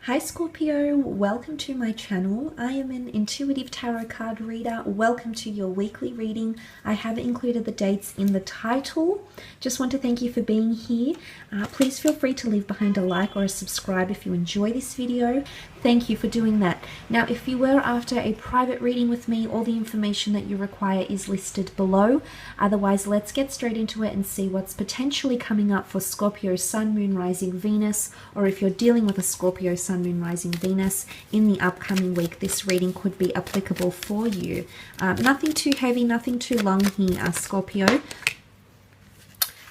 Hi Scorpio, welcome to my channel. I am an intuitive tarot card reader. Welcome to your weekly reading. I have included the dates in the title. Just want to thank you for being here. Please feel free to leave behind a like or a subscribe if you enjoy this video. Thank you for doing that. Now, if you were after a private reading with me, all the information that you require is listed below. Otherwise, let's get straight into it and see what's potentially coming up for Scorpio, Sun, Moon, Rising, Venus, or if you're dealing with a Scorpio, Sun, Moon, Rising, Venus in the upcoming week, this reading could be applicable for you. Nothing too heavy, nothing too long here, Scorpio.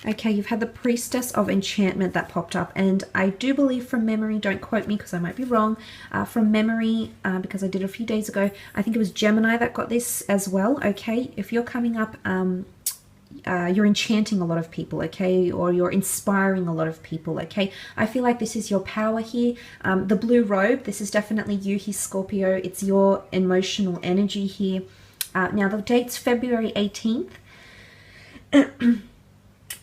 Okay, you've had the priestess of enchantment that popped up, and I do believe from memory, don't quote me because I might be wrong, from memory, because I did it a few days ago, I think it was Gemini that got this as well. Okay, if you're coming up, you're enchanting a lot of people, okay, or you're inspiring a lot of people, okay. I feel like this is your power here. The blue robe, this is definitely you here, Scorpio. It's your emotional energy here. Now the date's February 18th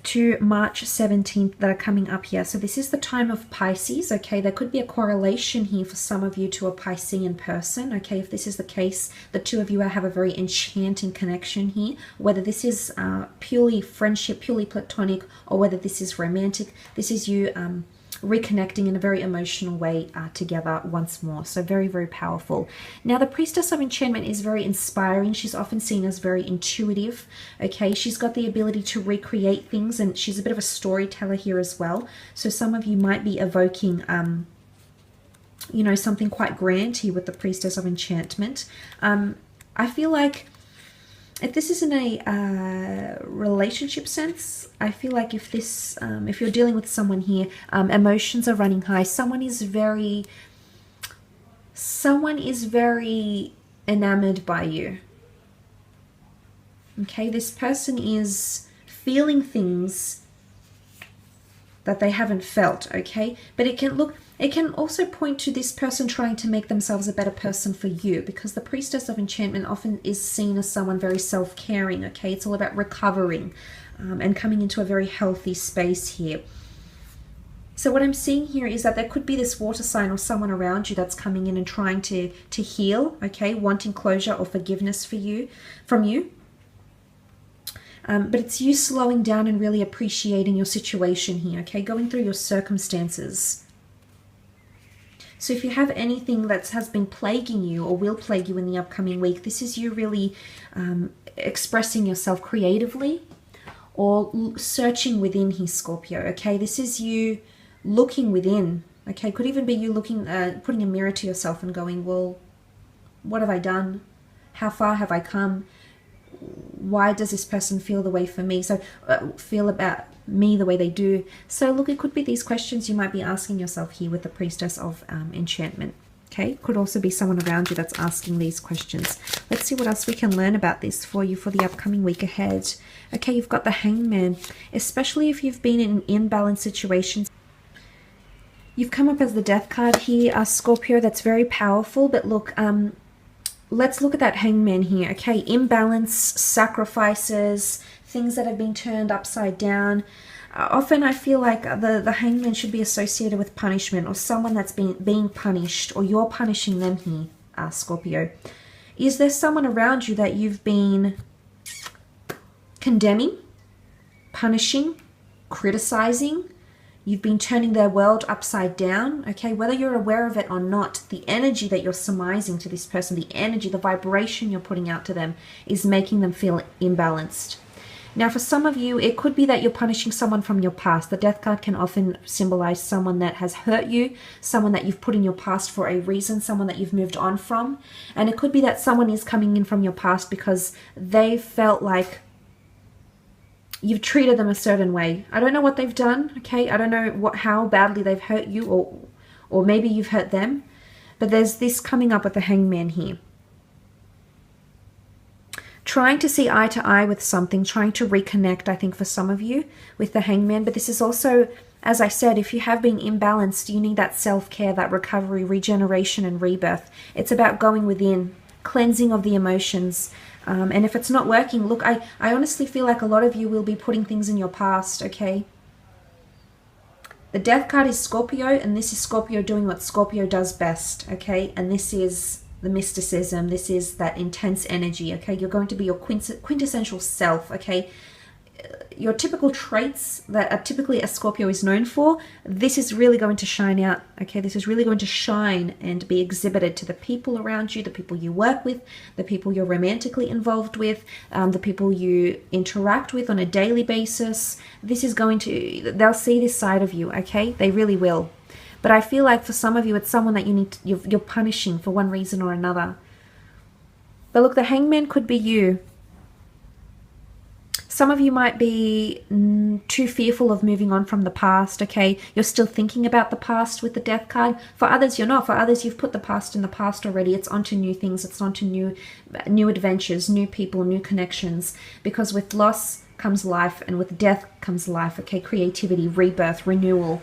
to March 17th that are coming up here. So this is the time of Pisces, okay. There could be a correlation here for some of you to a Piscean person, okay. If this is the case, the two of you have a very enchanting connection here, whether this is purely friendship, purely platonic, or whether this is romantic. This is you reconnecting in a very emotional way together once more. So very, very powerful. Now the priestess of enchantment is very inspiring. She's often seen as very intuitive, okay. She's got the ability to recreate things, and she's a bit of a storyteller here as well. So some of you might be evoking you know, something quite grand here with the priestess of enchantment. I feel like if this is in a relationship sense, I feel like if this, if you're dealing with someone here, emotions are running high. Someone is very enamored by you. Okay, this person is feeling things that they haven't felt, okay? But it can also point to this person trying to make themselves a better person for you, because the priestess of enchantment often is seen as someone very self-caring, okay? It's all about recovering and coming into a very healthy space here. So what I'm seeing here is that there could be this water sign or someone around you that's coming in and trying to heal, okay? Wanting closure or forgiveness from you. But it's you slowing down and really appreciating your situation here, okay? Going through your circumstances. So if you have anything that has been plaguing you or will plague you in the upcoming week, this is you really expressing yourself creatively or searching within here, Scorpio, okay? This is you looking within, okay? Could even be you looking, putting a mirror to yourself and going, well, what have I done? How far have I come? Why does this person feel the way for me? So feel about me the way they do. So look, it could be these questions you might be asking yourself here with the priestess of enchantment. Okay, could also be someone around you that's asking these questions. Let's see what else we can learn about this for you for the upcoming week ahead. Okay, you've got the hangman, especially if you've been in imbalanced situations. You've come up as the death card here, Scorpio. That's very powerful. But look, let's look at that hangman here, okay? Imbalance, sacrifices, things that have been turned upside down. Often I feel like the hangman should be associated with punishment or someone that's being punished, or you're punishing them here, Scorpio. Is there someone around you that you've been condemning, punishing, criticizing? You've been turning their world upside down, okay? Whether you're aware of it or not, the energy that you're surmising to this person, the energy, the vibration you're putting out to them is making them feel imbalanced. Now, for some of you, it could be that you're punishing someone from your past. The death card can often symbolize someone that has hurt you, someone that you've put in your past for a reason, someone that you've moved on from. And it could be that someone is coming in from your past because they felt like you've treated them a certain way. I don't know what they've done, okay? I don't know how badly they've hurt you, or maybe you've hurt them. But there's this coming up with the hangman here. Trying to see eye to eye with something, trying to reconnect, I think, for some of you with the hangman. But this is also, as I said, if you have been imbalanced, you need that self-care, that recovery, regeneration, and rebirth. It's about going within, cleansing of the emotions. And if it's not working, look, I honestly feel like a lot of you will be putting things in your past, okay? The Death card is Scorpio, and this is Scorpio doing what Scorpio does best, okay? And this is the mysticism. This is that intense energy, okay? You're going to be your quintessential self, okay? Your typical traits that are typically a Scorpio is known for, this is really going to shine out, okay? This is really going to shine and be exhibited to the people around you, the people you work with, the people you're romantically involved with, the people you interact with on a daily basis. This is going to, they'll see this side of you, okay? They really will. But I feel like for some of you, it's someone that you're punishing for one reason or another. But look, the Hangman could be you. Some of you might be too fearful of moving on from the past, okay? You're still thinking about the past with the Death card. For others, you're not. For others, you've put the past in the past already. It's onto new things. It's onto new adventures, new people, new connections. Because with loss comes life, and with death comes life, okay? Creativity, rebirth, renewal.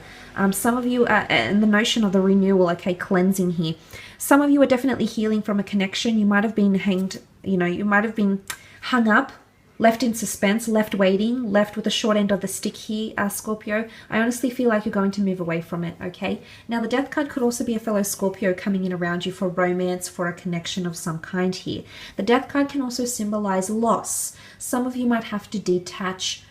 Some of you are in the notion of the renewal, okay? Cleansing here. Some of you are definitely healing from a connection. You might have been hanged, you might have been hung up, left in suspense, left waiting, left with a short end of the stick here, Scorpio. I honestly feel like you're going to move away from it, okay? Now, the Death card could also be a fellow Scorpio coming in around you for romance, for a connection of some kind here. The Death card can also symbolize loss. Some of you might have to detach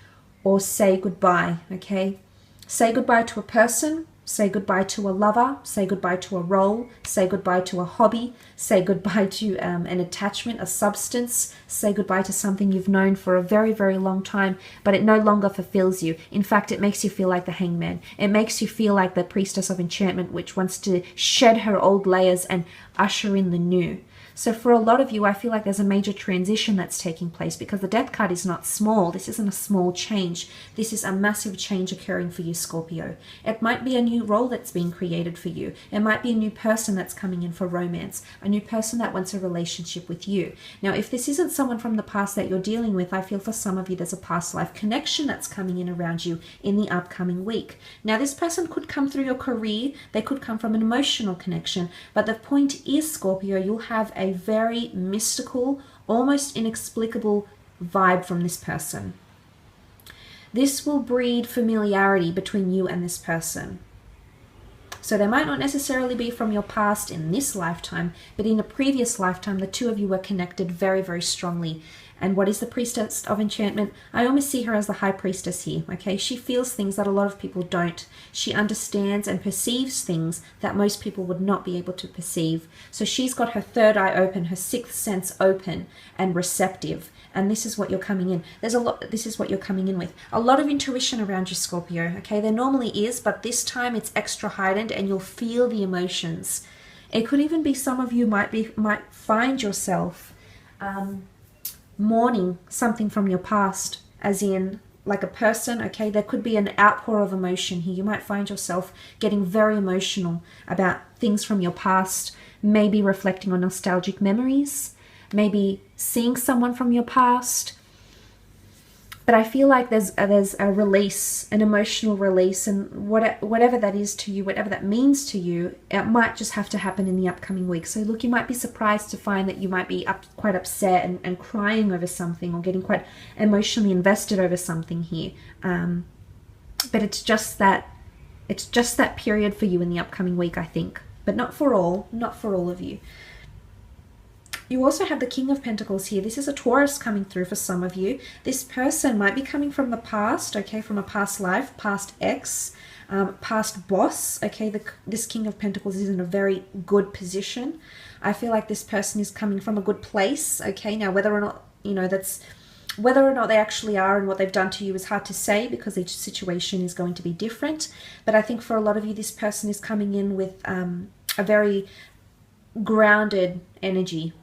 or say goodbye, okay? Say goodbye to a person, say goodbye to a lover, say goodbye to a role, say goodbye to a hobby, say goodbye to an attachment, a substance, say goodbye to something you've known for a very, very long time, but it no longer fulfills you. In fact, it makes you feel like the Hangman. It makes you feel like the priestess of enchantment, which wants to shed her old layers and usher in the new. So for a lot of you, I feel like there's a major transition that's taking place, because the Death card is not small. This isn't a small change. This is a massive change occurring for you, Scorpio. It might be a new role that's being created for you. It might be a new person that's coming in for romance, a new person that wants a relationship with you. Now, if this isn't someone from the past that you're dealing with, I feel for some of you there's a past life connection that's coming in around you in the upcoming week. Now, this person could come through your career. They could come from an emotional connection. But the point is, Scorpio, you'll have a very mystical, almost inexplicable vibe from this person. This will breed familiarity between you and this person. So they might not necessarily be from your past in this lifetime, but in a previous lifetime, the two of you were connected very, very strongly. And what is the priestess of enchantment? I almost see her as the high priestess here, okay? She feels things that a lot of people don't. She understands and perceives things that most people would not be able to perceive. So she's got her third eye open, her sixth sense open and receptive. And this is what you're coming in. This is what you're coming in with. A lot of intuition around you, Scorpio, okay? There normally is, but this time it's extra heightened and you'll feel the emotions. It could even be some of you might find yourself mourning something from your past, as in like a person, okay? There could be an outpour of emotion here. You might find yourself getting very emotional about things from your past, maybe reflecting on nostalgic memories, maybe seeing someone from your past. But I feel like there's a release, an emotional release, and whatever that is to you, whatever that means to you, it might just have to happen in the upcoming week. So look, you might be surprised to find that you might be quite upset and crying over something, or getting quite emotionally invested over something here. But it's just that period for you in the upcoming week, I think. But not for all of you. You also have the King of Pentacles here. This is a Taurus coming through for some of you. This person might be coming from the past, okay, from a past life, past ex, past boss, okay. This King of Pentacles is in a very good position. I feel like this person is coming from a good place, okay. Now, whether or not, whether or not they actually are and what they've done to you is hard to say, because each situation is going to be different. But I think for a lot of you, this person is coming in with a very grounded energy.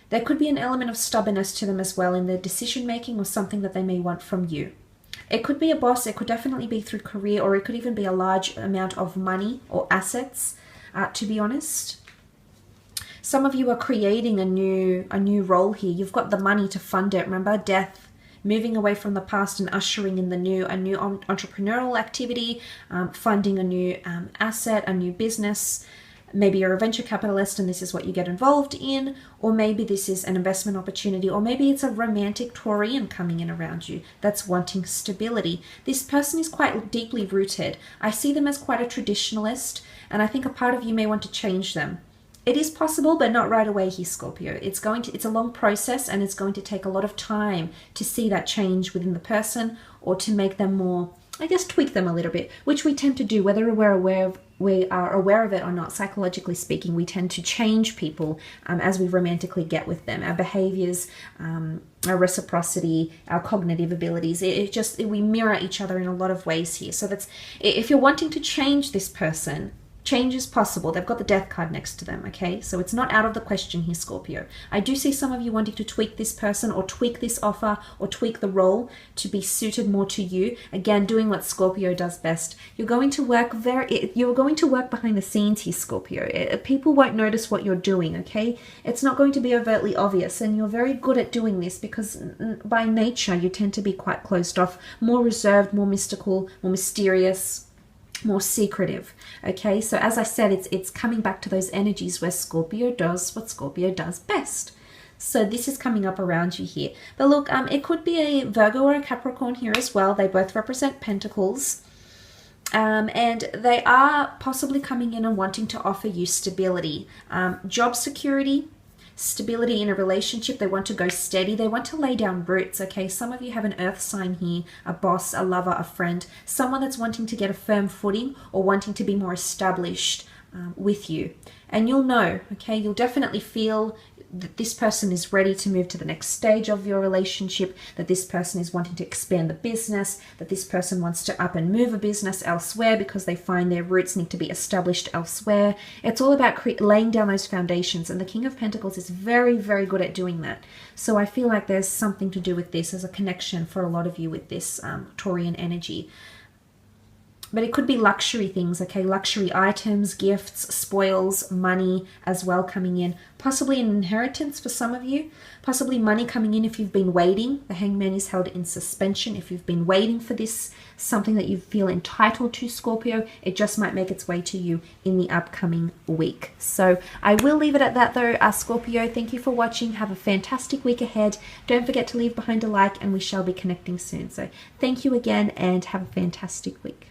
There could be an element of stubbornness to them as well in their decision making, or something that they may want from you. It could be a boss, it could definitely be through career, or it could even be a large amount of money or assets, to be honest. Some of you are creating a new role here. You've got the money to fund it. Remember, death, moving away from the past and ushering in a new entrepreneurial activity, funding a new asset, a new business. Maybe you're a venture capitalist and this is what you get involved in, or maybe this is an investment opportunity, or maybe it's a romantic Taurian coming in around you that's wanting stability. This person is quite deeply rooted. I see them as quite a traditionalist, and I think a part of you may want to change them. It is possible, but not right away here, Scorpio. It's a long process, and it's going to take a lot of time to see that change within the person, or to make them more, I guess, tweak them a little bit, which we tend to do, whether we are aware of it or not. Psychologically speaking, we tend to change people as we romantically get with them. Our behaviors, our reciprocity, our cognitive abilities, we mirror each other in a lot of ways here. So that's, if you're wanting to change this person, change is possible. They've got the death card next to them, okay? So it's not out of the question here, Scorpio. I do see some of you wanting to tweak this person, or tweak this offer, or tweak the role to be suited more to you. Again, doing what Scorpio does best. You're going to work behind the scenes here, Scorpio. People won't notice what you're doing, okay? It's not going to be overtly obvious, and you're very good at doing this because by nature you tend to be quite closed off, more reserved, more mystical, more mysterious, more secretive. Okay, so as I said, it's coming back to those energies where Scorpio does what Scorpio does best. So this is coming up around you here. But look, it could be a Virgo or a Capricorn here as well. They both represent pentacles. And they are possibly coming in and wanting to offer you stability, job security, stability in a relationship. They want to go steady. They want to lay down roots, okay? Some of you have an earth sign here, a boss, a lover, a friend, someone that's wanting to get a firm footing or wanting to be more established with you. And you'll know, okay? You'll definitely feel that this person is ready to move to the next stage of your relationship, that this person is wanting to expand the business, that this person wants to up and move a business elsewhere because they find their roots need to be established elsewhere. It's all about laying down those foundations, and the King of Pentacles is very, very good at doing that. So I feel like there's something to do with this as a connection for a lot of you with this Taurian energy. But it could be luxury things, okay? Luxury items, gifts, spoils, money as well coming in. Possibly an inheritance for some of you. Possibly money coming in if you've been waiting. The hangman is held in suspension. If you've been waiting for this, something that you feel entitled to, Scorpio, it just might make its way to you in the upcoming week. So I will leave it at that though, Scorpio. Thank you for watching. Have a fantastic week ahead. Don't forget to leave behind a like, and we shall be connecting soon. So thank you again, and have a fantastic week.